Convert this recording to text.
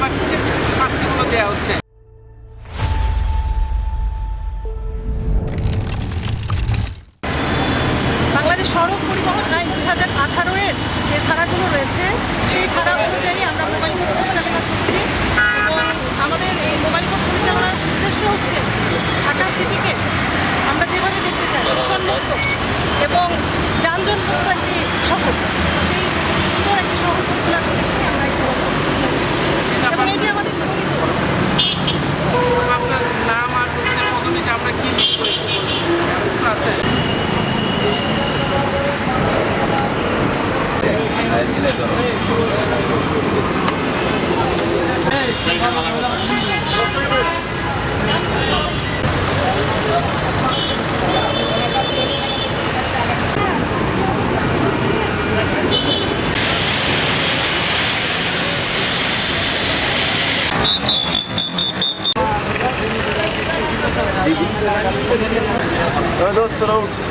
বা কিসের শাস্তিগুলো দেওয়া হচ্ছে? বাংলাদেশ সড়ক পরিবহন আইন 2018-এর যে ধারাগুলো রয়েছে সেই ধারা অনুযায়ী আমরা মোবাইল কোড পরিচালনা করছি এবং আমাদের এই মোবাইল কোড পরিচালনার উদ্দেশ্য হচ্ছে ঢাকা সিটিকে আমরা যেভাবে দেখতে চাই দূষণমুক্ত এবং যানজটমুক্ত একটি শহর, সেই সুন্দর একটি শহর গড়ে তোলার উদ্দেশ্যে আমরা এই মোবাইল কোড এবং এটি আমাদের প্রকৃত। আপনার নাম আর হচ্ছে পদবিটা আমরা কি লিখবো আছে? दोस्तों